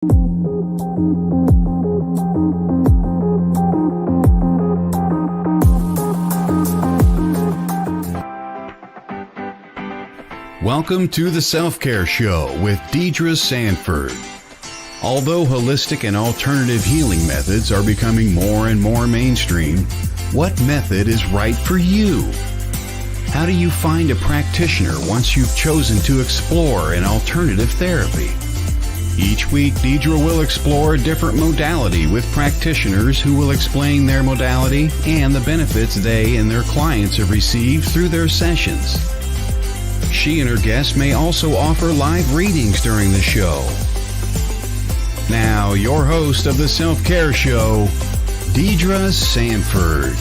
Welcome to the Self-Care Show with Deidre Sanford. Although holistic and alternative healing methods are becoming more and more mainstream, what method is right for you? How do you find a practitioner once you've chosen to explore an alternative therapy? Each week, Deidre will explore a different modality with practitioners who will explain their modality and the benefits they and their clients have received through their sessions. She and her guests may also offer live readings during the show. Now, your host of the Self-Care Show, Deidre Sanford.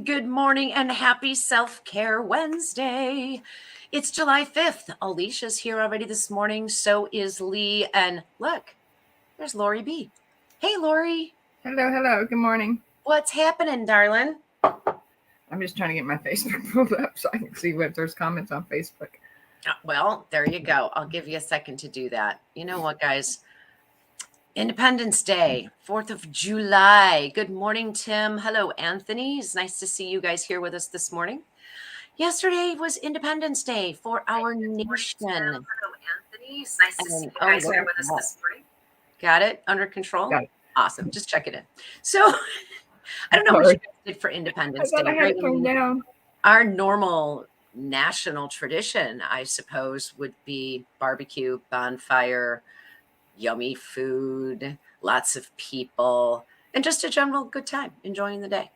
Good morning, and happy Self-Care Wednesday. It's July 5th. Alicia's here already this morning. So is Lee. And look, there's Lori B. Hey, Lori. Hello. Good morning. What's happening, darling? I'm just trying to get my Facebook pulled up so I can see what there's comments on Facebook. Well, there you go. I'll give you a second to do that. You know what, guys? Independence Day, 4th of July. Good morning, Tim. Hello, Anthony. It's nice to see you guys here with us this morning. Yesterday was Independence Day for our nation. Hello, Anthony. It's nice to see you guys here with us this morning. Got it? Under control? Got it. Awesome. Just check it in. So, I don't know what you guys did for Independence Day. I had it turned down. Our normal national tradition, I suppose, would be barbecue, bonfire, yummy food, lots of people, and just a general good time, enjoying the day.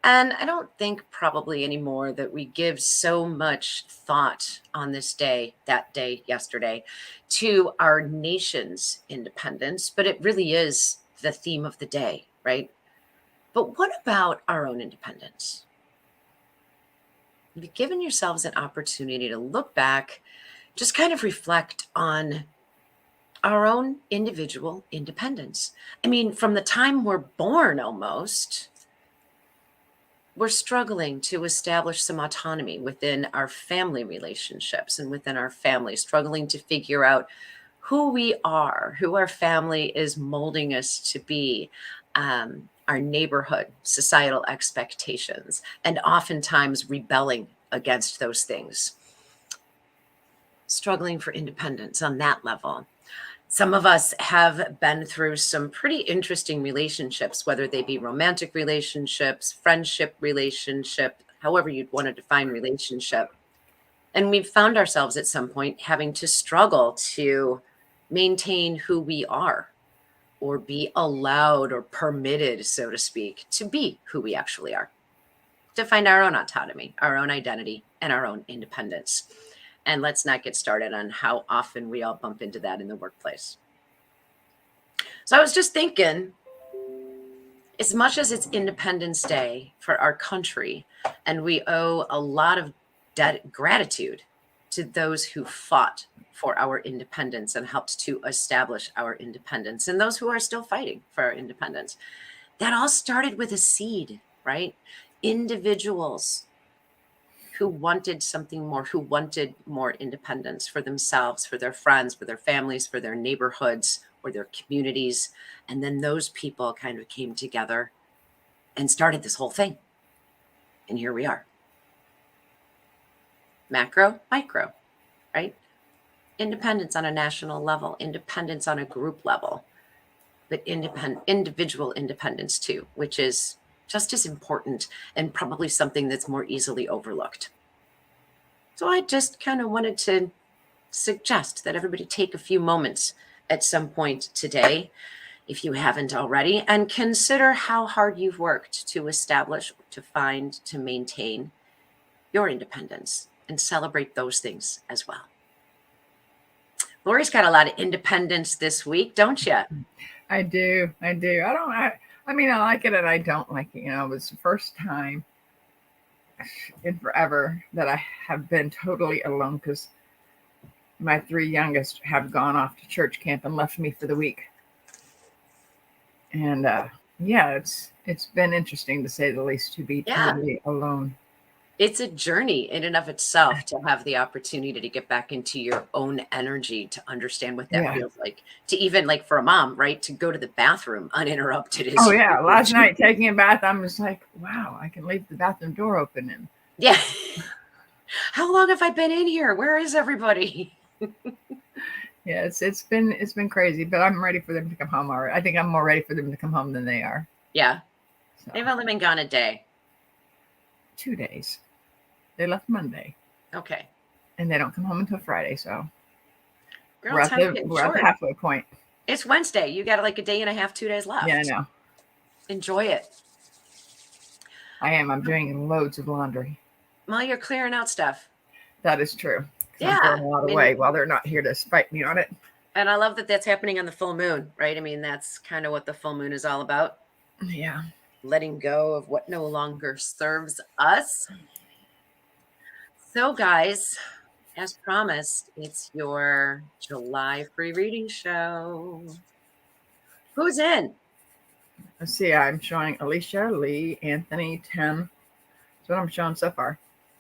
And I don't think probably anymore that we give so much thought on this day, that day, yesterday, to our nation's independence, but it really is the theme of the day, right? But what about our own independence? You've given yourselves an opportunity to look back, just kind of reflect on our own individual independence. I mean, from the time we're born almost, we're struggling to establish some autonomy within our family relationships and within our family, struggling to figure out who we are, who our family is molding us to be, our neighborhood, societal expectations, and oftentimes rebelling against those things. Struggling for independence on that level. Some of us have been through some pretty interesting relationships, whether they be romantic relationships, friendship relationship, however you'd want to define relationship. And we've found ourselves at some point having to struggle to maintain who we are or be allowed or permitted, so to speak, to be who we actually are, to find our own autonomy, our own identity, and our own independence. And let's not get started on how often we all bump into that in the workplace. So I was just thinking, as much as it's Independence Day for our country, and we owe a lot of gratitude to those who fought for our independence and helped to establish our independence, and those who are still fighting for our independence, that all started with a seed, right? Individuals who wanted something more, who wanted more independence for themselves, for their friends, for their families, for their neighborhoods or their communities. And then those people kind of came together and started this whole thing. And here we are. Macro, micro, right? Independence on a national level, independence on a group level, but individual independence too, which is just as important and probably something that's more easily overlooked. So I just kind of wanted to suggest that everybody take a few moments at some point today, if you haven't already, and consider how hard you've worked to establish, to find, to maintain your independence, and celebrate those things as well. Lori's got a lot of independence this week, don't you? I do. I mean, I like it and I don't like it. You know, it was the first time in forever that I have been totally alone because my three youngest have gone off to church camp and left me for the week. And Yeah, it's been interesting to say the least to be Yeah. totally alone. It's a journey in and of itself to have the opportunity to get back into your own energy, to understand what that Yeah. feels like, to even like for a mom, right, to go to the bathroom uninterrupted is Oh yeah, last huge. night taking a bath, I'm just like, wow, I can leave the bathroom door open and Yeah. How long have I been in here? Where is everybody? yeah, it's been crazy, but I'm ready for them to come home already. I think I'm more ready for them to come home than they are. Yeah. So, They've only been gone a day. 2 days. They left Monday, Okay. and they don't come home until Friday. So Girl, we're at time's the getting we're at the short. halfway point. It's Wednesday. You got like a day and a half, 2 days left. Yeah, I know. Enjoy it. I am. I'm doing loads of laundry. While you're clearing out stuff. That is true. 'Cause Yeah, I'm throwing a lot I mean- away while they're not here to spite me on it. And I love that that's happening on the full moon, right? I mean, that's kind of what the full moon is all about. Yeah. Letting go of what no longer serves us. So, guys, as promised, it's your July free reading show. Who's in? Let's see. I'm showing Alicia, Lee, Anthony, Tim. That's what I'm showing so far.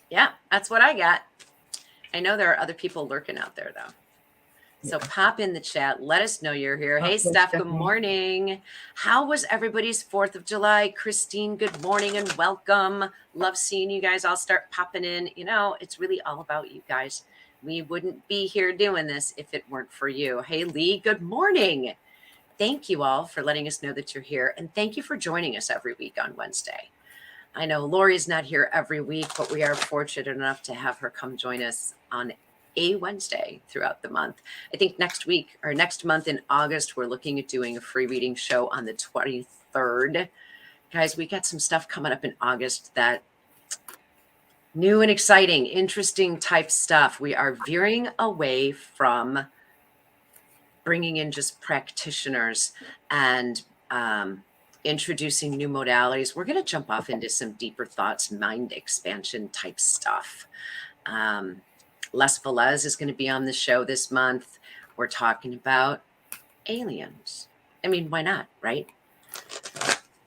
Yeah, that's what I got. I know there are other people lurking out there, though. So pop in the chat. Let us know you're here. Hey, there's Steph, good Stephanie. morning. How was everybody's 4th of July? Christine, good morning and welcome. Love seeing you guys all start popping in. You know, it's really all about you guys. We wouldn't be here doing this if it weren't for you. Hey, Lee, good morning. Thank you all for letting us know that you're here. And thank you for joining us every week on Wednesday. I know Lori's not here every week, but we are fortunate enough to have her come join us on a Wednesday throughout the month. I think next week or next month in August, we're looking at doing a free reading show on the 23rd. Guys, we got some stuff coming up in August that new and exciting, interesting type stuff. We are veering away from bringing in just practitioners and introducing new modalities. We're going to jump off into some deeper thoughts, mind expansion type stuff. Les Velez is going to be on the show this month. We're talking about aliens. I mean, why not, right?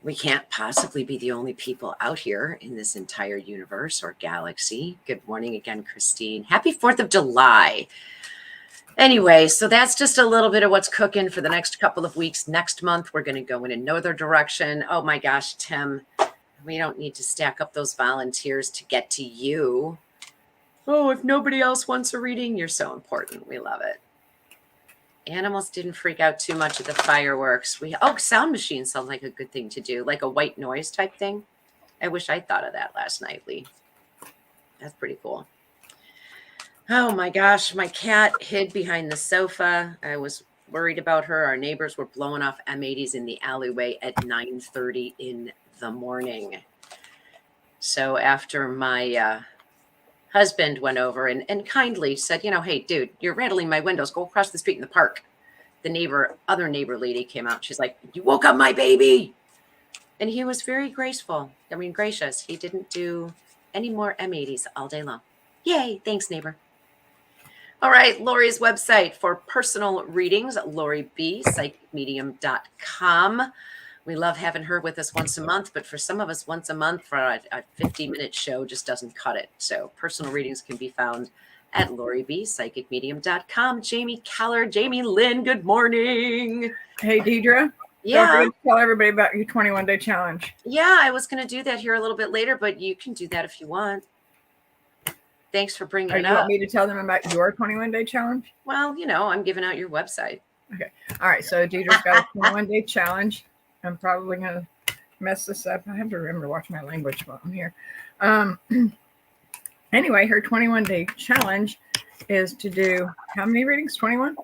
We can't possibly be the only people out here in this entire universe or galaxy. Good morning again, Christine. Happy 4th of July. Anyway, so that's just a little bit of what's cooking for the next couple of weeks. Next month, we're going to go in another direction. Oh my gosh, Tim, we don't need to stack up those volunteers to get to you. Oh, if nobody else wants a reading, you're so important. We love it. Animals didn't freak out too much at the fireworks. Sound machines sound like a good thing to do, like a white noise type thing. I wish I thought of that last night, Lee. That's pretty cool. Oh my gosh, my cat hid behind the sofa. I was worried about her. Our neighbors were blowing off M80s in the alleyway at 9:30 in the morning. So after my husband went over and kindly said, hey, dude, you're rattling my windows. Go across the street in the park. The other neighbor lady came out. She's like, you woke up my baby. And he was very gracious. He didn't do any more M80s all day long. Yay. Thanks, neighbor. All right. Lori's website for personal readings, LoriB, psychicmedium.com. We love having her with us once a month, but for some of us, once a month for a 50-minute show just doesn't cut it. So personal readings can be found at LoriB, psychicmedium.com. Jamie Keller, Jamie Lynn, good morning. Hey, Deidre. Yeah. Don't forget to tell everybody about your 21-day challenge. Yeah, I was going to do that here a little bit later, but you can do that if you want. Thanks for bringing it You up. want me to tell them about your 21-day challenge? Well, I'm giving out your website. Okay. All right. So Deidre's got a 21-day challenge. I'm probably going to mess this up. I have to remember to watch my language while I'm here. Anyway, her 21-day challenge is to do how many readings? 21?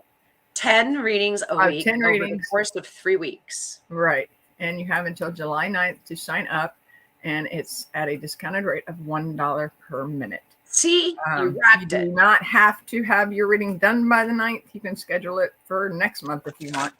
10 readings a week 10 over readings. the course of 3 weeks. Right. And you have until July 9th to sign up. And it's at a discounted rate of $1 per minute. See, you rocked you it. do not have to have your reading done by the 9th. You can schedule it for next month if you want.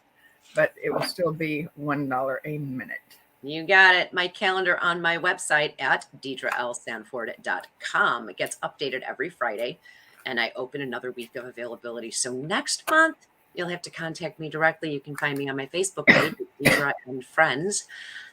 But it will still be $1 a minute. You got it. My calendar on my website at DeidreLSanford.com. It gets updated every Friday, and I open another week of availability. So next month, you'll have to contact me directly. You can find me on my Facebook page, Deidre and Friends,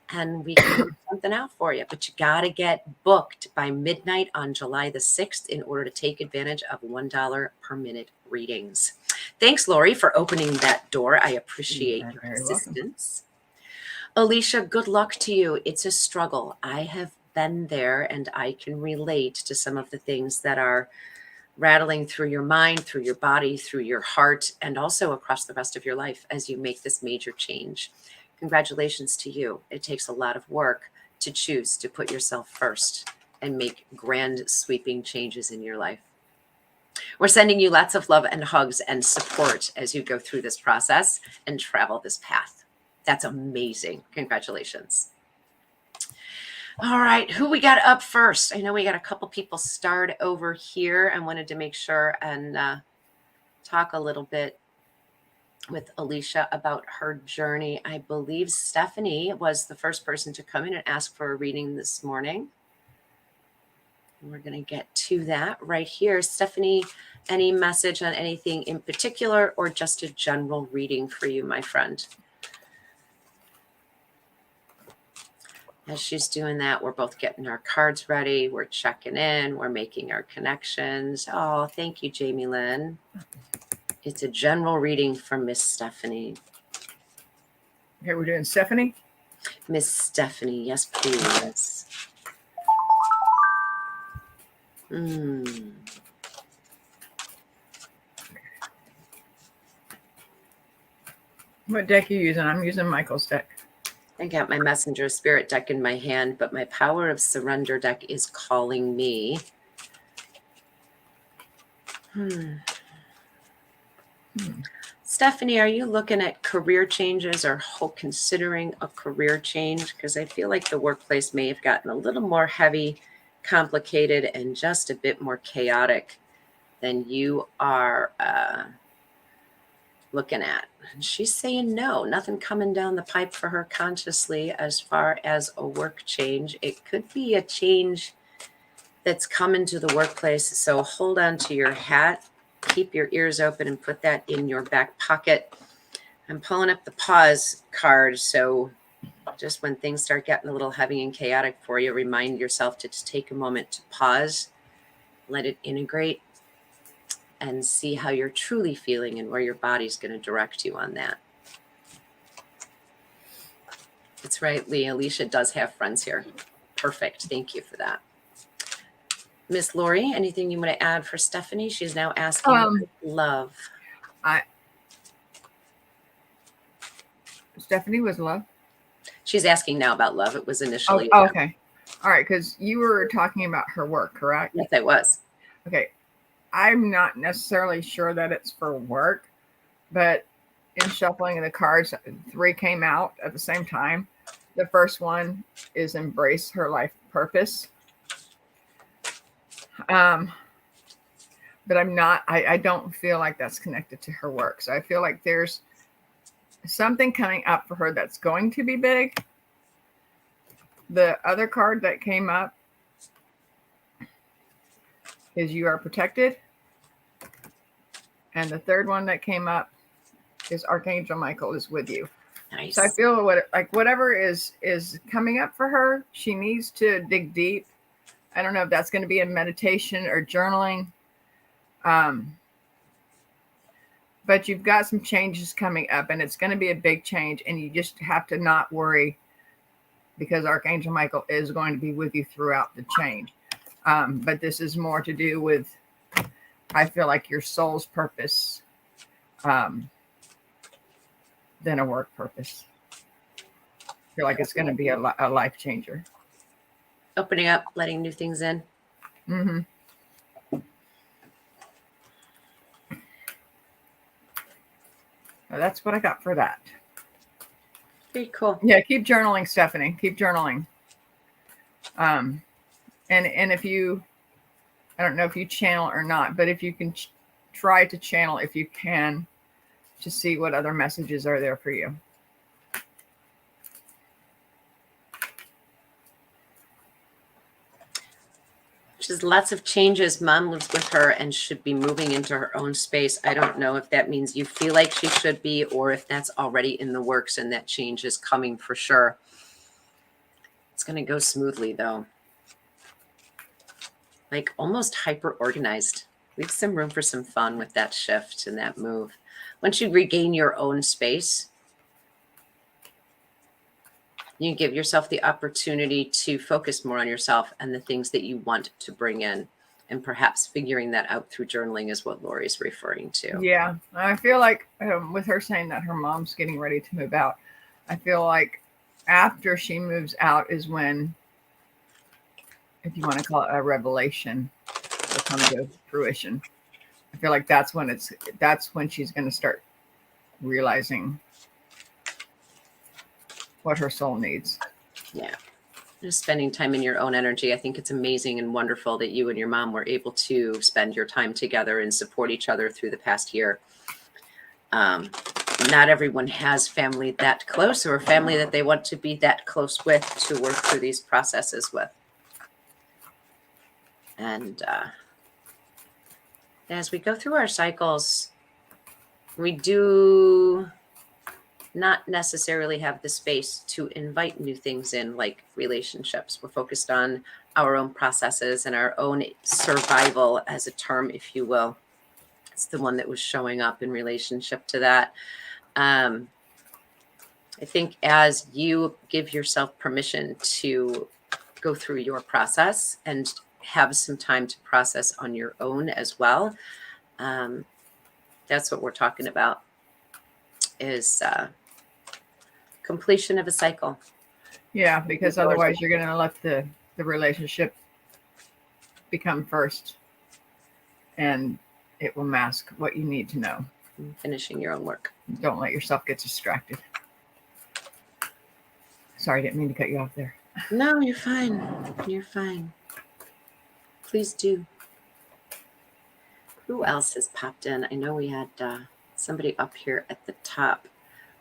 and we can work something out for you. But you got to get booked by midnight on July the 6th in order to take advantage of $1 per minute readings. Thanks, Lori, for opening that door. I appreciate You're your very welcome. assistance. Alicia, good luck to you. It's a struggle. I have been there, and I can relate to some of the things that are rattling through your mind, through your body, through your heart, and also across the rest of your life as you make this major change. Congratulations to you. It takes a lot of work to choose to put yourself first and make grand sweeping changes in your life. We're sending you lots of love and hugs and support as you go through this process and travel this path. That's amazing. Congratulations. All right, who we got up first? I know we got a couple people starred over here. I wanted to make sure and talk a little bit with Alicia about her journey. I believe Stephanie was the first person to come in and ask for a reading this morning. We're going to get to that right here. Stephanie, any message on anything in particular or just a general reading for you, my friend? As she's doing that, we're both getting our cards ready. We're checking in. We're making our connections. Oh, thank you, Jamie Lynn. It's a general reading from Miss Stephanie. Okay, we're doing Stephanie. Miss Stephanie, yes, please. What deck are you using? I'm using Michael's deck. I got my Messenger Spirit deck in my hand, but my Power of Surrender deck is calling me. Stephanie, are you looking at career changes or considering a career change? Because I feel like the workplace may have gotten a little more heavy, complicated, and just a bit more chaotic than you are looking at. And she's saying no, nothing coming down the pipe for her consciously as far as a work change. It could be a change that's coming to the workplace. So hold on to your hat, keep your ears open, and put that in your back pocket. I'm pulling up the pause card. So just when things start getting a little heavy and chaotic for you, remind yourself to just take a moment to pause, let it integrate, and see how you're truly feeling and where your body's going to direct you on that. That's right, Lee. Alicia does have friends here. Perfect. Thank you for that. Miss Lori, anything you want to add for Stephanie? She's now asking about love. Stephanie was love. She's asking now about love. It was initially. Oh, okay. All right, because you were talking about her work, correct? Yes, I was. Okay. I'm not necessarily sure that it's for work, but in shuffling the cards, 3 came out at the same time. The first one is embrace her life purpose. But I don't feel like that's connected to her work. So I feel like there's something coming up for her that's going to be big. The other card that came up is you are protected. And the third one that came up is Archangel Michael is with you. Nice. So I feel whatever is coming up for her, she needs to dig deep. I don't know if that's going to be a meditation or journaling. But you've got some changes coming up, and it's going to be a big change, and you just have to not worry because Archangel Michael is going to be with you throughout the change. But this is more to do with, I feel like, your soul's purpose than a work purpose. I feel like it's going to be a life changer. Opening up, letting new things in. Mm-hmm. So that's what I got for that. Very cool. Yeah, keep journaling, Stephanie. Keep journaling. And if you, I don't know if you channel or not, but if you can try to channel, if you can, to see what other messages are there for you. She has lots of changes. Mom lives with her and should be moving into her own space. I don't know if that means you feel like she should be or if that's already in the works and that change is coming for sure. It's going to go smoothly, though. Like almost hyper organized. Leave some room for some fun with that shift and that move. Once you regain your own space, you give yourself the opportunity to focus more on yourself and the things that you want to bring in, and perhaps figuring that out through journaling is what Lori's referring to. Yeah, I feel like with her saying that her mom's getting ready to move out, I feel like after she moves out is when, if you want to call it a revelation, will come to fruition. I feel like that's when she's going to start realizing what her soul needs. Yeah. Just spending time in your own energy. I think it's amazing and wonderful that you and your mom were able to spend your time together and support each other through the past year. Not everyone has family that close or a family that they want to be that close with to work through these processes with. And as we go through our cycles, we do not necessarily have the space to invite new things in, like relationships. We're focused on our own processes and our own survival as a term, if you will. It's the one that was showing up in relationship to that. I think as you give yourself permission to go through your process and have some time to process on your own as well, that's what we're talking about, is completion of a cycle. Yeah, because otherwise you're going to let the relationship become first, and it will mask what you need to know. Finishing your own work. Don't let yourself get distracted. Sorry, didn't mean to cut you off there. No, you're fine. You're fine. Please do. Who else has popped in? I know we had somebody up here at the top.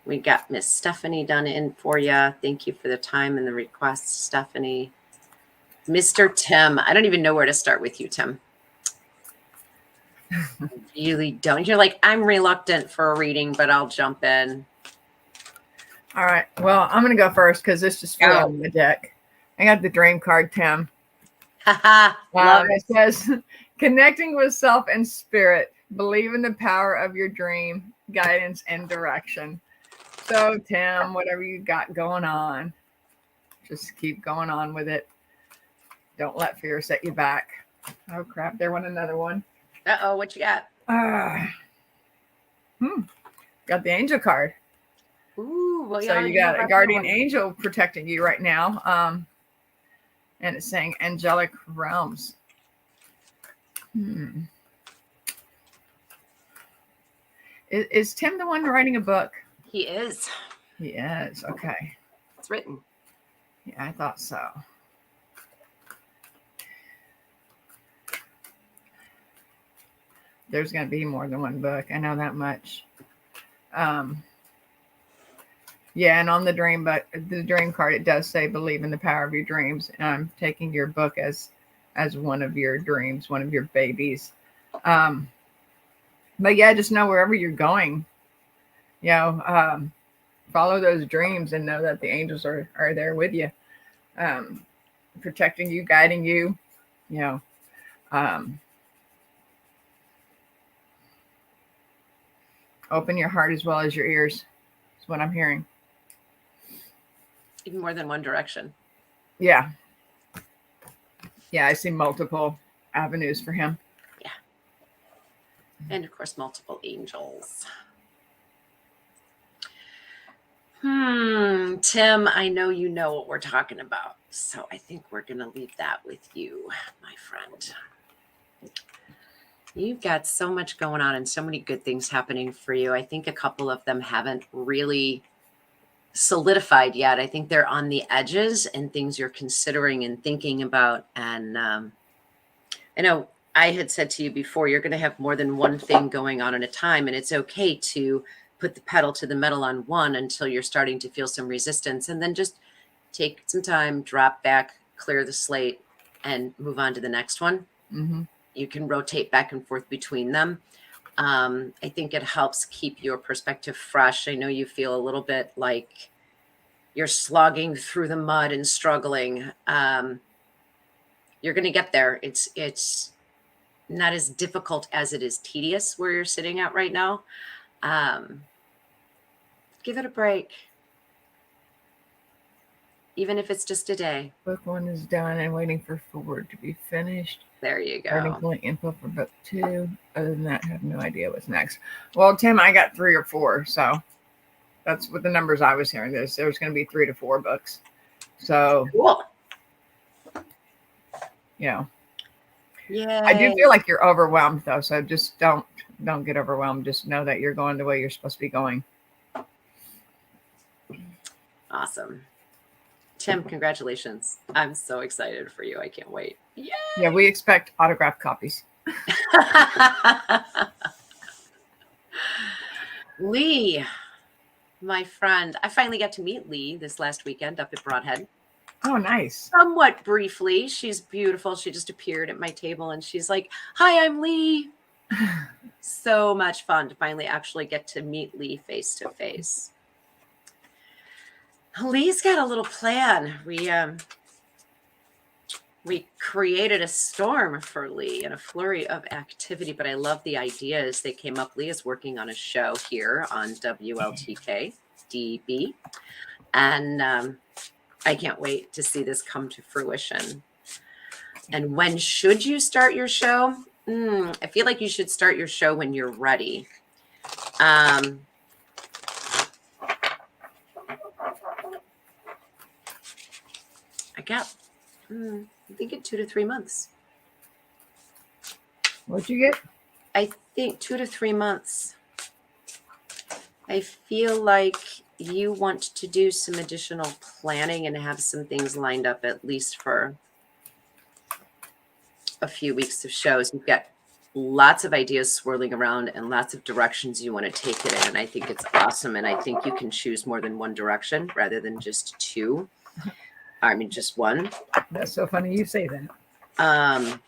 We got Miss Stephanie done in for you. Thank you for the time and the request, Stephanie. Mr. Tim. I don't even know where to start with you, Tim. I really don't. You're like, I'm reluctant for a reading, but I'll jump in. All right. Well, I'm going to go first because this just flew on the deck. I got the dream card, Tim. It says, connecting with self and spirit. Believe in the power of your dream, guidance, and direction. So, Tim, whatever you got going on, just keep going on with it. Don't let fear set you back. Oh, crap. There went another one. Uh-oh, what you got? Got the angel card. Ooh, well, so you got a guardian angel protecting you right now. And it's saying angelic realms. Is Tim the one writing a book? He is. He is. Okay. It's written. Yeah, I thought so. There's going to be more than one book. I know that much. Yeah, and on the dream card, it does say believe in the power of your dreams. And I'm taking your book as one of your dreams, one of your babies. But yeah, just know wherever you're going, follow those dreams and know that the angels are there with you, protecting you, guiding you, open your heart as well as your ears is what I'm hearing. Even more than one direction. Yeah. Yeah, I see multiple avenues for him. Yeah. And of course, multiple angels. Tim, I know you know what we're talking about. So I think we're going to leave that with you, my friend. You've got so much going on and so many good things happening for you. I think a couple of them haven't really solidified yet. I think they're on the edges and things you're considering and thinking about. And I know I had said to you before, you're going to have more than one thing going on at a time. And it's okay to put the pedal to the metal on one until you're starting to feel some resistance. And then just take some time, drop back, clear the slate, and move on to the next one. Mm-hmm. You can rotate back and forth between them. I think it helps keep your perspective fresh. I know you feel a little bit like you're slogging through the mud and struggling. You're going to get there. It's not as difficult as it is tedious where you're sitting at right now. Give it a break. Even if it's just a day. Book 1 is done and waiting for forward to be finished. There you Starting go. point info for book 2. Other than that, I have no idea what's next. Well, Tim, I got 3 or 4, so that's what the numbers I was hearing. There's going to be 3 to 4 books. So Cool. Yeah. Yeah. I do feel like you're overwhelmed though, so just don't get overwhelmed. Just know that you're going the way you're supposed to be going. Awesome. Tim, congratulations. I'm so excited for you. I can't wait. Yay! Yeah, we expect autographed copies. Lee, my friend. I finally got to meet Lee this last weekend up at Broadhead. Oh, nice. Somewhat briefly. She's beautiful. She just appeared at my table and she's like, "Hi, I'm Lee." So much fun to finally actually get to meet Lee face to face. Lee's got a little plan. We created a storm for Lee and a flurry of activity, but I love the ideas that came up. Lee is working on a show here on WLTK-DB, and I can't wait to see this come to fruition. And when should you start your show? I feel like you should start your show when you're ready. I think in 2 to 3 months. What'd you get? I think 2 to 3 months. I feel like you want to do some additional planning and have some things lined up at least for a few weeks of shows. You've got lots of ideas swirling around and lots of directions you want to take it in. And I think it's awesome. And I think you can choose more than one direction rather than just two. I mean, just one. That's so funny you say that.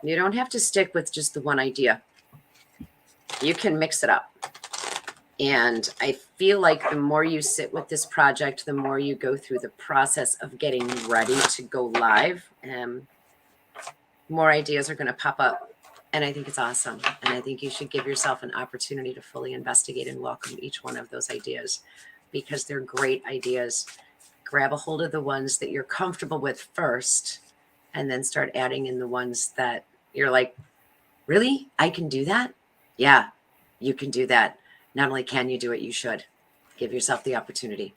You don't have to stick with just the one idea. You can mix it up. And I feel like the more you sit with this project, the more you go through the process of getting ready to go live, more ideas are going to pop up. And I think it's awesome. And I think you should give yourself an opportunity to fully investigate and welcome each one of those ideas because they're great ideas. Grab a hold of the ones that you're comfortable with first, and then start adding in the ones that you're like, really? I can do that? Yeah, you can do that. Not only can you do it, you should. Give yourself the opportunity.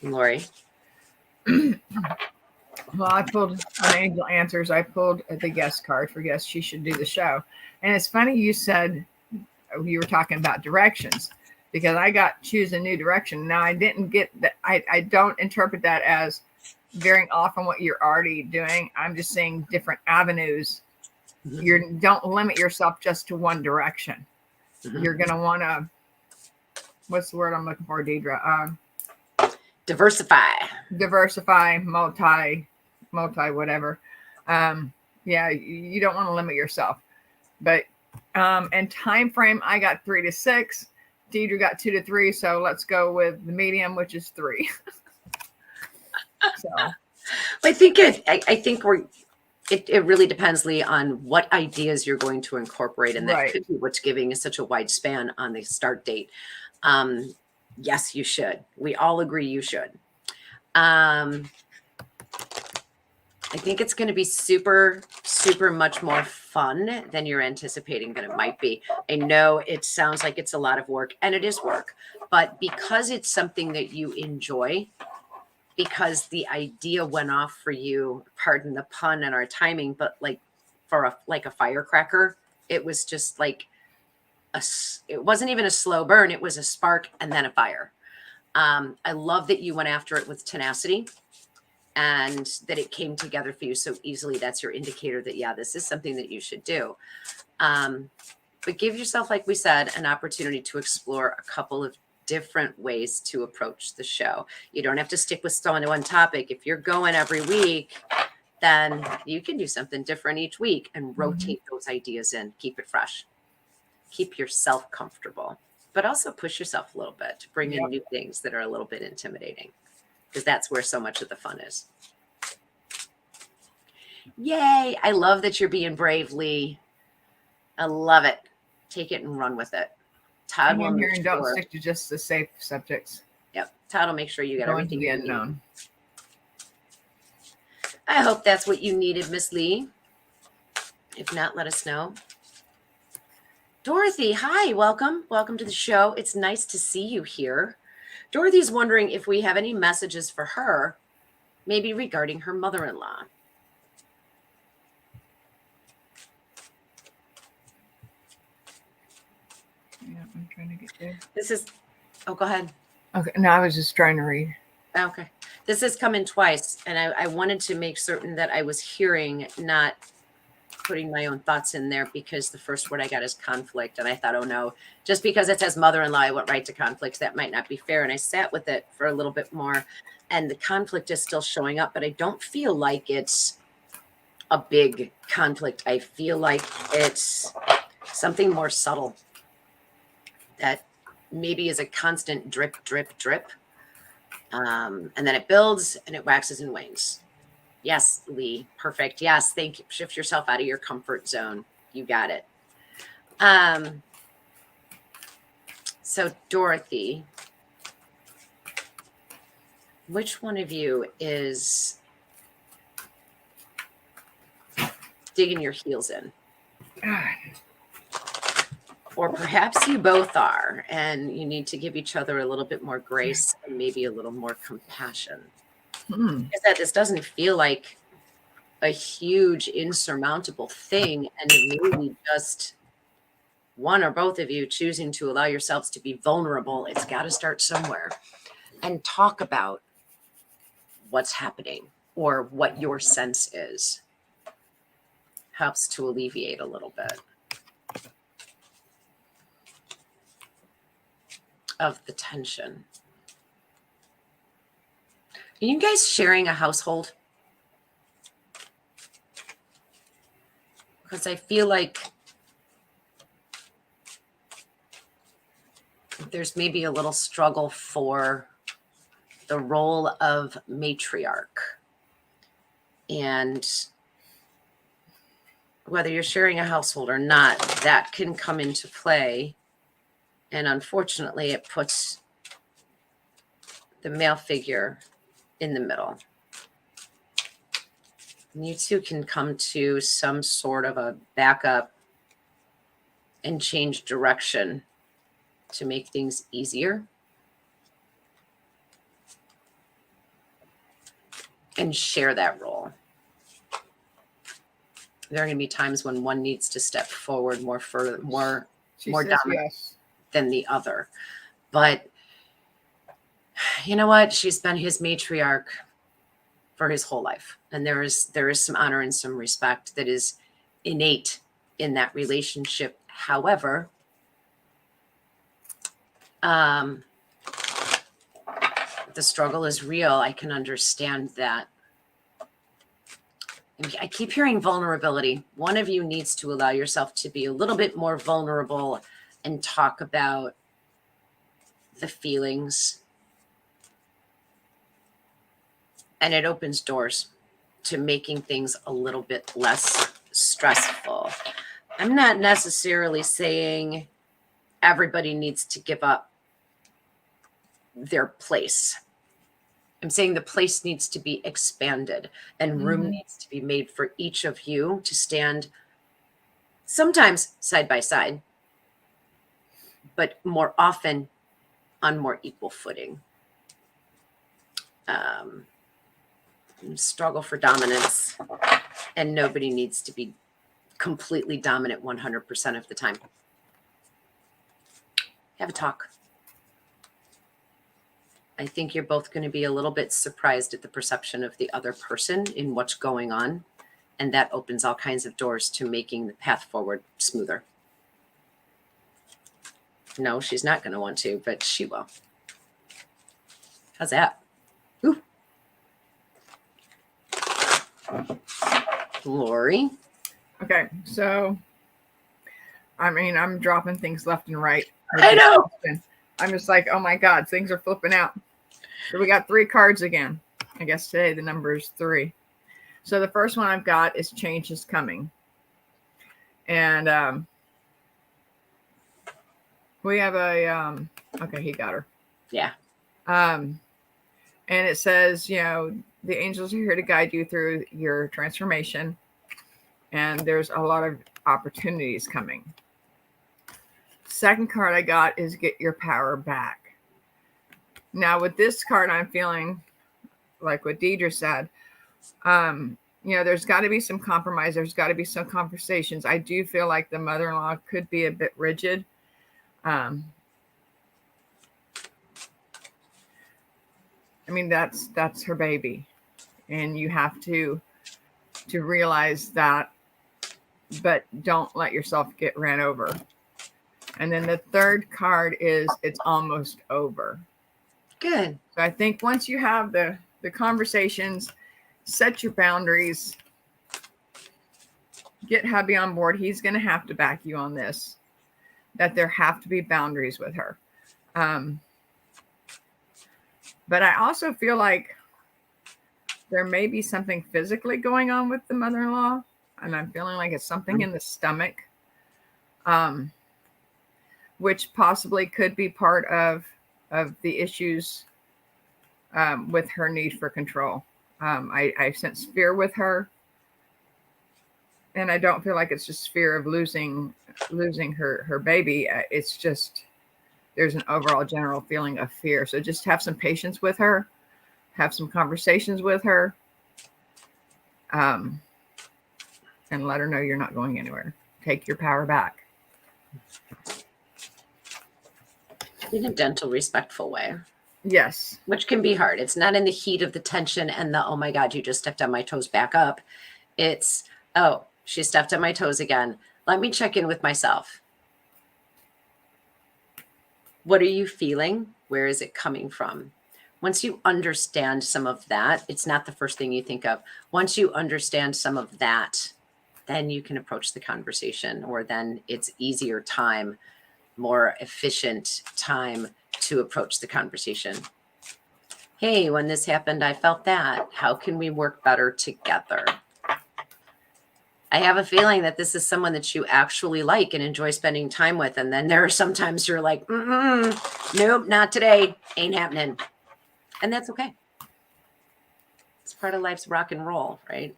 Lori? Well, I pulled on Angel Answers. I pulled the guest card for guests. She should do the show. And it's funny you said you were talking about directions because I got choose a new direction. Now, I didn't get that. I don't interpret that as veering off from what you're already doing. I'm just saying different avenues. You don't limit yourself just to one direction. You're going to want to, what's the word I'm looking for, Deidre? Diversify, multi whatever. Yeah, you don't want to limit yourself. But and time frame, I got 3 to 6. Deidre got 2 to 3. So let's go with the medium, which is 3. So I think it really depends, Lee, on what ideas you're going to incorporate, and that Right. could be what's giving us such a wide span on the start date. Yes, you should. We all agree you should. I think it's going to be super, super much more fun than you're anticipating that it might be. I know it sounds like it's a lot of work, and it is work, but because it's something that you enjoy, because the idea went off for you, pardon the pun and our timing, but like a firecracker, it was just like it wasn't even a slow burn. It was a spark and then a fire. I love that you went after it with tenacity and that it came together for you so easily. That's your indicator that, yeah, this is something that you should do. But give yourself, like we said, an opportunity to explore a couple of different ways to approach the show. You don't have to stick with one topic. If you're going every week, then you can do something different each week and rotate those ideas in. Keep it fresh. Keep yourself comfortable, but also push yourself a little bit to bring in new things that are a little bit intimidating, because that's where so much of the fun is. Yay. I love that you're being brave, Lee. I love it. Take it and run with it. Todd will make sure. Don't stick to just the safe subjects. Yep. Todd will make sure you get everything you need. I hope that's what you needed, Miss Lee. If not, let us know. Dorothy, hi, welcome. Welcome to the show. It's nice to see you here. Dorothy's wondering if we have any messages for her, maybe regarding her mother-in-law. Yeah, I'm trying to get there. Go ahead. Okay, no, I was just trying to read. Okay. This has come in twice, and I wanted to make certain that I was hearing, not putting my own thoughts in there, because the first word I got is conflict. And I thought, oh no, just because it says mother-in-law, I went right to conflict. That might not be fair. And I sat with it for a little bit more, and the conflict is still showing up, but I don't feel like it's a big conflict. I feel like it's something more subtle that maybe is a constant drip, drip, drip. And then it builds and it waxes and wanes. Yes, Lee. Perfect. Yes. Thank you. Shift yourself out of your comfort zone. You got it. So Dorothy, which one of you is digging your heels in? Or perhaps you both are, and you need to give each other a little bit more grace and maybe a little more compassion. Is that this doesn't feel like a huge insurmountable thing, and maybe just one or both of you choosing to allow yourselves to be vulnerable. It's got to start somewhere, and talk about what's happening or what your sense is. Helps to alleviate a little bit of the tension. Are you guys sharing a household? Because I feel like there's maybe a little struggle for the role of matriarch. And whether you're sharing a household or not, that can come into play. And unfortunately, it puts the male figure in the middle. And you two can come to some sort of a backup and change direction to make things easier. And share that role. There are going to be times when one needs to step forward more dominant than the other. But you know what? She's been his matriarch for his whole life. And there is some honor and some respect that is innate in that relationship. However, the struggle is real. I can understand that. I keep hearing vulnerability. One of you needs to allow yourself to be a little bit more vulnerable and talk about the feelings. And it opens doors to making things a little bit less stressful. I'm not necessarily saying everybody needs to give up their place. I'm saying the place needs to be expanded, and room needs to be made for each of you to stand sometimes side by side, but more often on more equal footing. Struggle for dominance, and nobody needs to be completely dominant 100% of the time. Have a talk. I think you're both going to be a little bit surprised at the perception of the other person in what's going on. And that opens all kinds of doors to making the path forward smoother. No, she's not going to want to, but she will. How's that? Ooh. Lori. Okay, so I mean, I'm dropping things left and right. I know. I'm just like, oh my God, things are flipping out. So we got 3 cards again. I guess today the number is 3. So the first one I've got is change is coming. And we have a, okay, he got her. Yeah. And it says, you know, the angels are here to guide you through your transformation. And there's a lot of opportunities coming. Second card I got is get your power back. Now with this card, I'm feeling like what Deidre said, you know, there's got to be some compromise. There's got to be some conversations. I do feel like the mother-in-law could be a bit rigid. I mean, that's her baby, and you have to realize that, but don't let yourself get ran over. And then the third card is it's almost over. Good. So I think once you have the conversations, set your boundaries, get hubby on board. He's going to have to back you on this, that there have to be boundaries with her. But I also feel like there may be something physically going on with the mother-in-law, and I'm feeling like it's something in the stomach, which possibly could be part of the issues with her need for control. I sense fear with her, and I don't feel like it's just fear of losing her baby. It's just there's an overall general feeling of fear. So just have some patience with her, have some conversations with her, and let her know you're not going anywhere. Take your power back. In a gentle, respectful way. Yes. Which can be hard. It's not in the heat of the tension and the, oh my God, you just stepped on my toes, back up. It's, oh, she stepped on my toes again. Let me check in with myself. What are you feeling? Where is it coming from? Once you understand some of that, it's not the first thing you think of. Once you understand some of that, then you can approach the conversation, or then it's easier time, more efficient time to approach the conversation. Hey, when this happened, I felt that. How can we work better together? I have a feeling that this is someone that you actually like and enjoy spending time with. And then there are sometimes you're like, nope, not today. Ain't happening. And that's okay. It's part of life's rock and roll, right?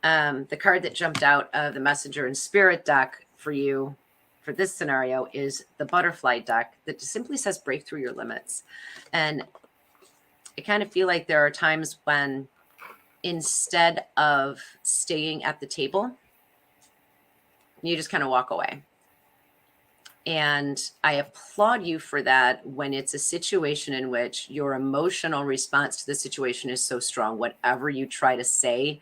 The card that jumped out of the Messenger and Spirit deck for you for this scenario is the butterfly deck that simply says break through your limits. And I kind of feel like there are times when instead of staying at the table, you just kind of walk away. And I applaud you for that when it's a situation in which your emotional response to the situation is so strong, whatever you try to say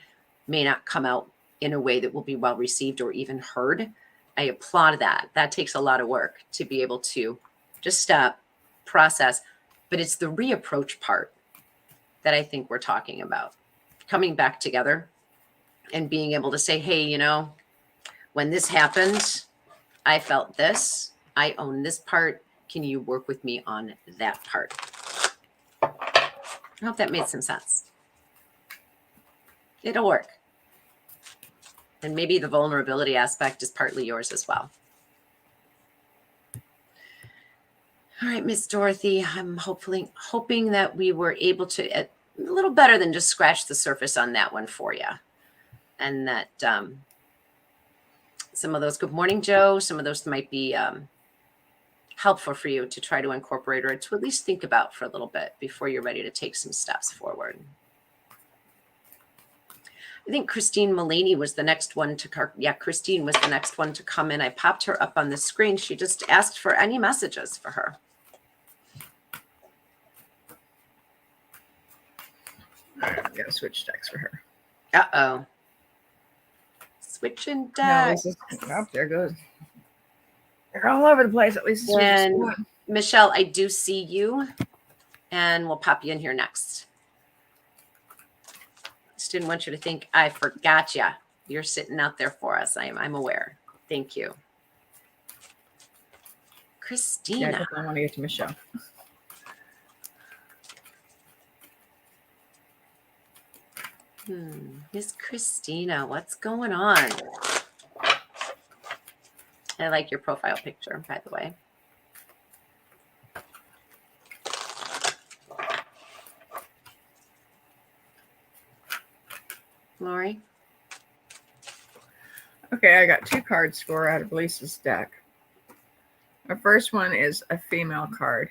may not come out in a way that will be well received or even heard. I applaud that. That takes a lot of work to be able to just stop, process. But it's the reapproach part that I think we're talking about. Coming back together and being able to say, hey, you know, when this happened, I felt this. I own this part. Can you work with me on that part? I hope that made some sense. It'll work. And maybe the vulnerability aspect is partly yours as well. All right, Miss Dorothy, I'm hoping that we were able to a little better than just scratch the surface on that one for you. And that some of those, good morning, Joe, some of those might be helpful for you to try to incorporate or to at least think about for a little bit before you're ready to take some steps forward. I think Christine Mullaney was the next one to, Christine was the next one to come in. I popped her up on the screen. She just asked for any messages for her. I'm going to switch decks for her. Uh-oh. Switching decks. No, there goes. They're all over the place. At least this was just And one. Michelle, I do see you, and we'll pop you in here next. Just didn't want you to think I forgot you. You're sitting out there for us. I'm aware. Thank you. Christina. Yeah, I definitely want to get to Michelle. Miss Christina, what's going on? I like your profile picture, by the way. Lori? Okay, I got 2 cards for out of Lisa's deck. Our first one is a female card.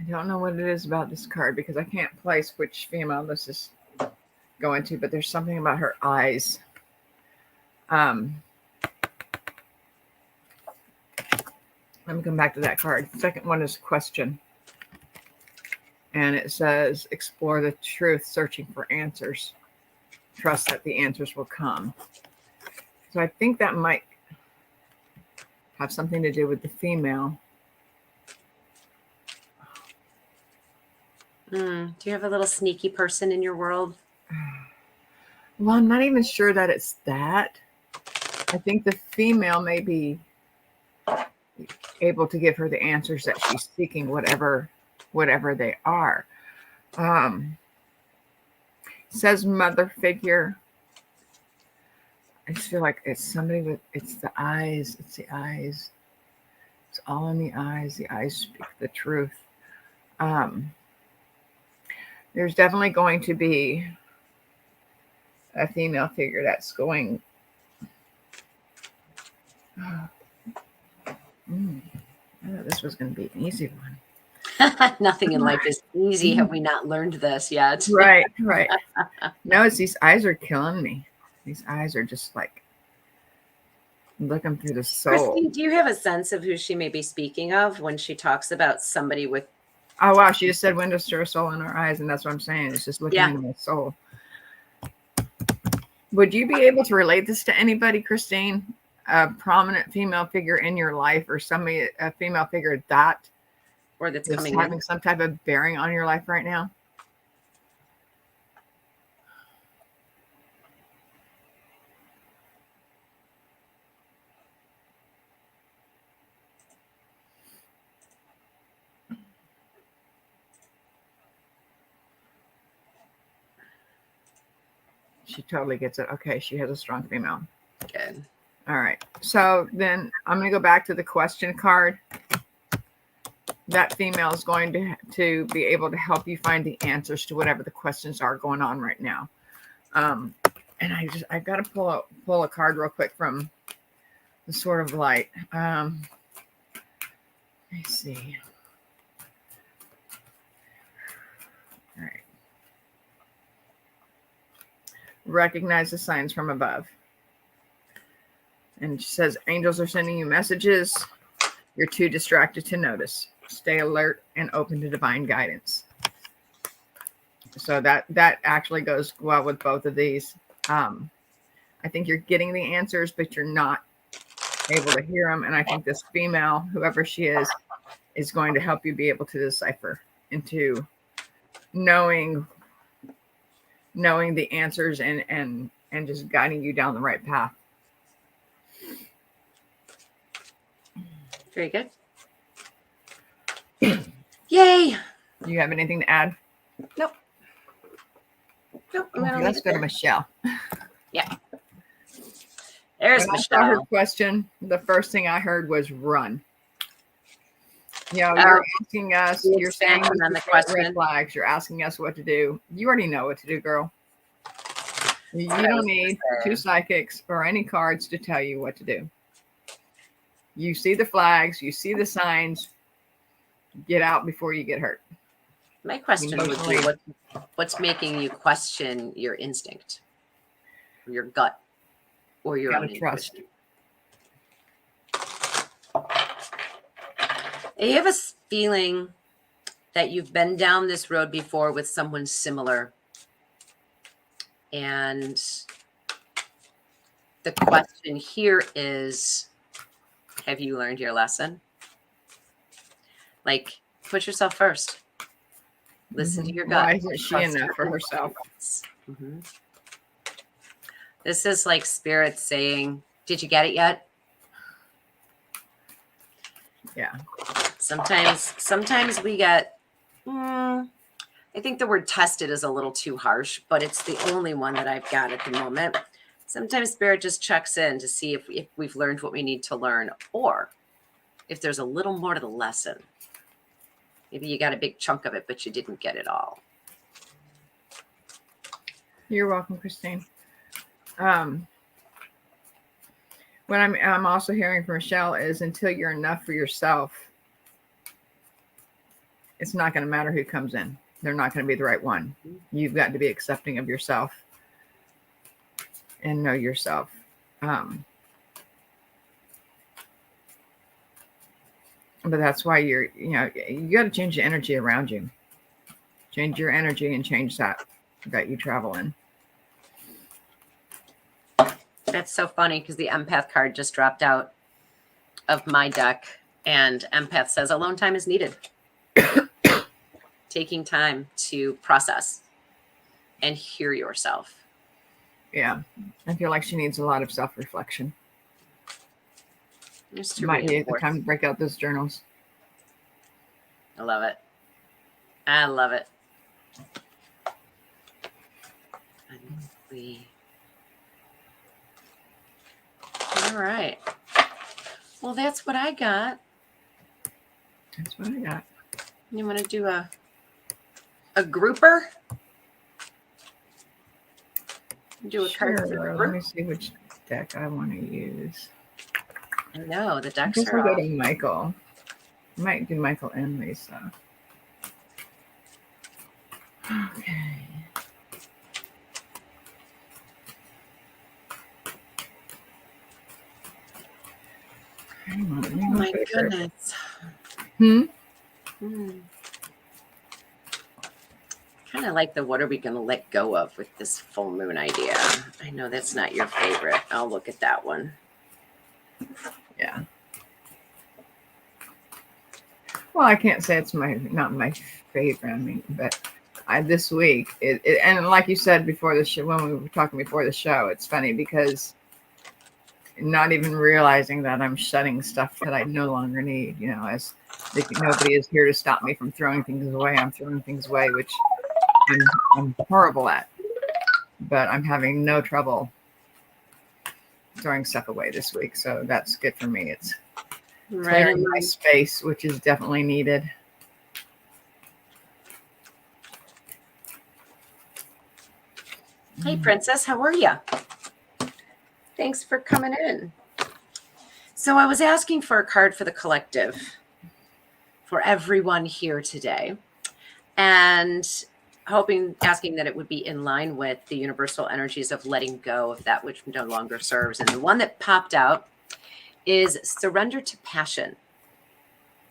I don't know what it is about this card because I can't place which female this is going to, but there's something about her eyes. Let me come back to that card. The second one is question. And it says, explore the truth, searching for answers. Trust that the answers will come. So I think that might have something to do with the female. Do you have a little sneaky person in your world? Well, I'm not even sure that it's that. I think the female may be able to give her the answers that she's seeking, whatever they are. Says mother figure. I just feel like it's somebody with, it's the eyes. It's the eyes. It's all in the eyes. The eyes speak the truth. There's definitely going to be a female figure that's going. I thought this was going to be an easy one. Nothing in life is easy. Have we not learned this yet? Right. No, it's these eyes are killing me. These eyes are just like looking through the soul. Christine, do you have a sense of who she may be speaking of when she talks about somebody with? Oh, wow. She just said windows to her soul in her eyes. And that's what I'm saying. It's just looking into my soul. Would you be able to relate this to anybody, Christine? A prominent female figure in your life, or somebody, a female figure that, or that's is coming having in? some type of bearing on your life right now? She totally gets it. Okay, she has a strong female. Good. All right. So then I'm going to go back to the question card. That female is going to be able to help you find the answers to whatever the questions are going on right now. And I've got to pull a card real quick from the Sword of Light. Let me see. All right. Recognize the signs from above. And she says, angels are sending you messages. You're too distracted to notice. Stay alert and open to divine guidance. So that actually goes well with both of these. I think you're getting the answers, but you're not able to hear them. And I think this female, whoever she is going to help you be able to decipher into knowing the answers and just guiding you down the right path. Very good. Yay. Do you have anything to add? Nope. Okay, let's go to Michelle. Yeah. There's When I saw her Michelle. question, the first thing I heard was run. You know, you're asking us, you're saying on the red question. flags, you're asking us what to do. You already know what to do, girl. You don't need 2 psychics or any cards to tell you what to do. You see the flags, you see the signs, get out before you get hurt. My question would be, what's making you question your instinct, or your gut, or your own Gotta trust. intuition? I have a feeling that you've been down this road before with someone similar. And the question here is, have you learned your lesson? Like, put yourself first. Listen to your gut. Why isn't she Trust enough your for herself? instincts. This is like spirit saying, did you get it yet? Yeah. Sometimes we get, I think the word tested is a little too harsh, but it's the only one that I've got at the moment. Sometimes spirit just checks in to see if we've learned what we need to learn, or if there's a little more to the lesson. Maybe you got a big chunk of it, but you didn't get it all. You're welcome, Christine. What I'm also hearing from Michelle is, until you're enough for yourself, it's not going to matter who comes in. They're not going to be the right one. You've got to be accepting of yourself and know yourself. But that's why you got to change the energy around you. Change your energy and change that you travel in. That's so funny because the empath card just dropped out of my deck, and empath says alone time is needed. Taking time to process and hear yourself. Yeah. I feel like she needs a lot of self-reflection. Just Might need the time to break out those journals. I love it. I love it. All right. Well, that's what I got. That's what I got. You want to do a grouper? Do a card for the Sure. group? Let me see which deck I want to use. I know the I decks guess are I'll go all. to Michael. I might do Michael and Lisa. Okay. Hang on, Oh my goodness. Kind of like the what are we going to let go of with this full moon idea. I know that's not your favorite. I'll look at that one. Yeah. Well, I can't say it's not my favorite. I mean, but this week, and like you said before the show, when we were talking before the show, it's funny because not even realizing that I'm shutting stuff that I no longer need, as nobody is here to stop me from throwing things away. I'm throwing things away, which I'm horrible at, but I'm having no trouble throwing stuff away this week. So that's good for me. It's clearing my space, which is definitely needed. Hey, Princess, how are you? Thanks for coming in. So I was asking for a card for the collective, for everyone here today, and asking that it would be in line with the universal energies of letting go of that which no longer serves. And the one that popped out is surrender to passion.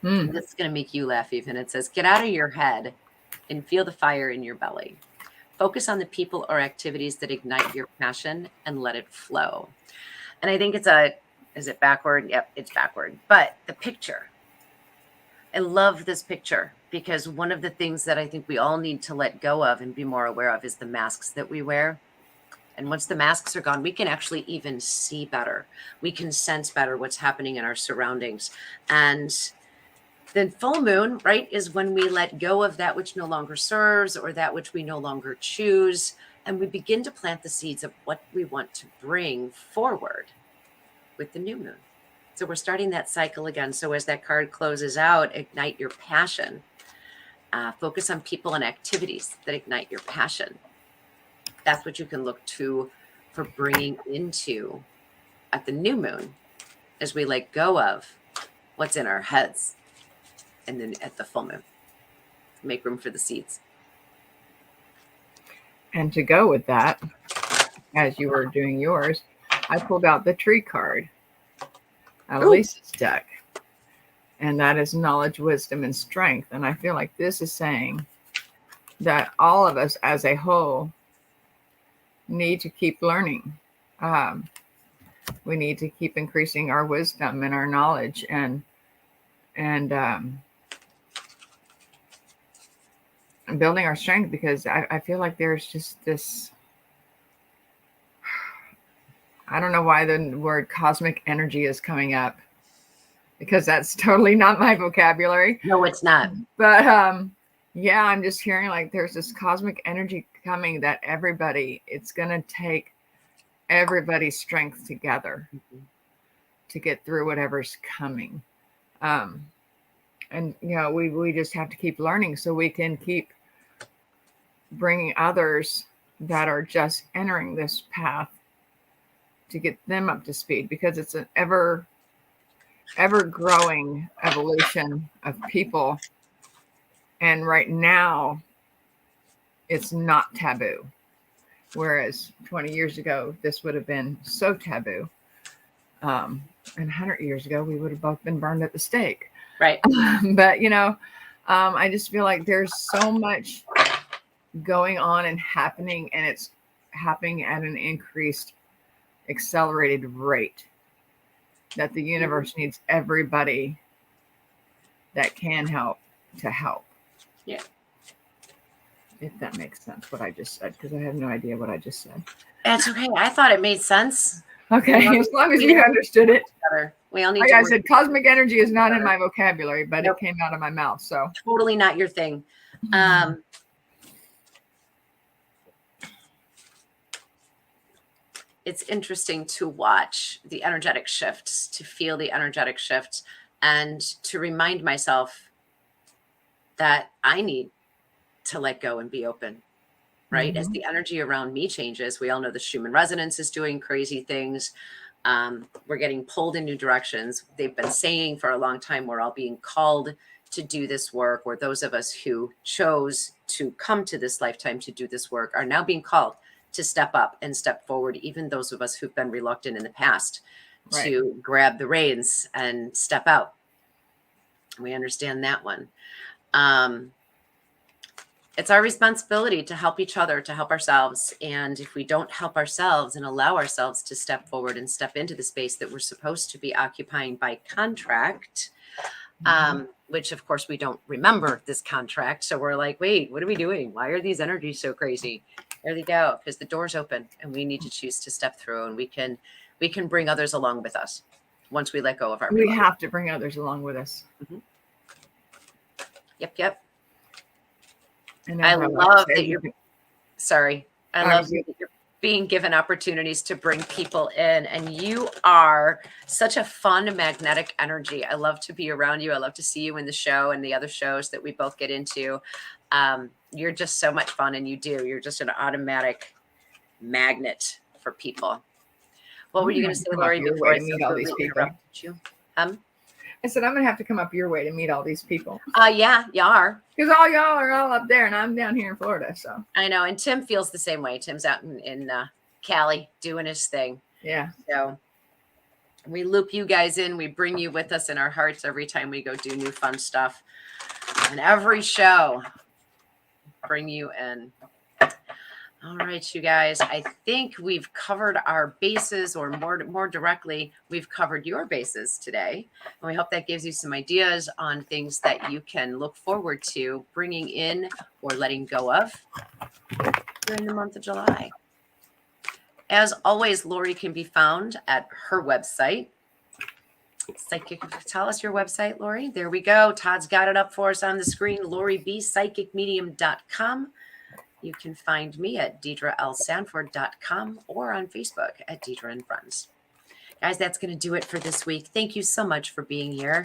This is going to make you laugh even. It says, get out of your head and feel the fire in your belly. Focus on the people or activities that ignite your passion and let it flow. And I think is it backward? Yep, it's backward. But the picture, I love this picture because one of the things that I think we all need to let go of and be more aware of is the masks that we wear. And once the masks are gone, we can actually even see better. We can sense better what's happening in our surroundings. And the full moon, right, is when we let go of that which no longer serves or that which we no longer choose. And we begin to plant the seeds of what we want to bring forward with the new moon. So we're starting that cycle again. So as that card closes out, ignite your passion. Focus on people and activities that ignite your passion. That's what you can look to for bringing into at the new moon as we let go of what's in our heads. And then at the full moon, make room for the seeds. And to go with that, as you were doing yours, I pulled out the tree card out of Lisa's deck. And that is knowledge, wisdom, and strength. And I feel like this is saying that all of us as a whole need to keep learning. We need to keep increasing our wisdom and our knowledge and building our strength, because I feel like there's just this, I don't know why the word cosmic energy is coming up, because that's totally not my vocabulary. No, it's not. But yeah, I'm just hearing like there's this cosmic energy coming that it's going to take everybody's strength together to get through whatever's coming. And, we just have to keep learning so we can keep bringing others that are just entering this path to get them up to speed, because it's an ever growing evolution of people. And right now it's not taboo. Whereas 20 years ago, this would have been so taboo. And 100 years ago, we would have both been burned at the stake. Right. But, I just feel like there's so much going on and happening, and it's happening at an increased, accelerated rate, that the universe needs everybody that can help to help. Yeah. If that makes sense, what I just said, because I have no idea what I just said. That's okay. I thought it made sense. Okay, as long as you understood it. We all need Like to I said, cosmic energy is not in my vocabulary, but Nope. it came out of my mouth. So totally not your thing. It's interesting to watch the energetic shifts, to feel the energetic shifts, and to remind myself that I need to let go and be open, right? As the energy around me changes, we all know the Schumann resonance is doing crazy things. We're getting pulled in new directions. They've been saying for a long time, we're all being called to do this work, or those of us who chose to come to this lifetime to do this work are now being called to step up and step forward. Even those of us who've been reluctant in the past to grab the reins and step out. We understand that one. It's our responsibility to help each other, to help ourselves. And if we don't help ourselves and allow ourselves to step forward and step into the space that we're supposed to be occupying by contract, which of course we don't remember this contract. So we're like, wait, what are we doing? Why are these energies so crazy? There they go. Because the door's open and we need to choose to step through, and we can bring others along with us once we let go of our. We have to bring others along with us. Yep. And I love that you're being given opportunities to bring people in, and you are such a fun, magnetic energy. I love to be around you. I love to see you in the show and the other shows that we both get into. You're just so much fun, and you're just an automatic magnet for people. What were you going to say, Lori, before I meet all these people? interrupted you? I said, I'm going to have to come up your way to meet all these people. Yeah, you are. Because all y'all are all up there, and I'm down here in Florida. So I know. And Tim feels the same way. Tim's out in Cali doing his thing. Yeah. So we loop you guys in. We bring you with us in our hearts every time we go do new fun stuff. And every show, bring you in. All right, you guys. I think we've covered our bases, or more directly, we've covered your bases today. And we hope that gives you some ideas on things that you can look forward to bringing in or letting go of during the month of July. As always, Lori can be found at her website. Tell us your website, Lori. There we go. Todd's got it up for us on the screen. LoriBPsychicMedium.com. You can find me at DeidreLSanford.com or on Facebook at Deidre and Friends. Guys, that's going to do it for this week. Thank you so much for being here.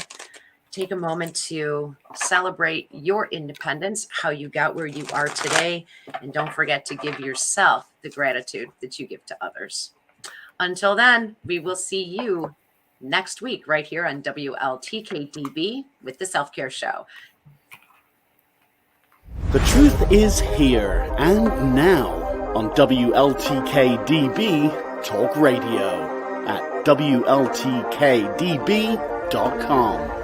Take a moment to celebrate your independence, how you got where you are today, and don't forget to give yourself the gratitude that you give to others. Until then, we will see you next week right here on WLTK-DB with the Self-Care Show. The truth is here and now on WLTK-DB Talk Radio at WLTK-DB.com.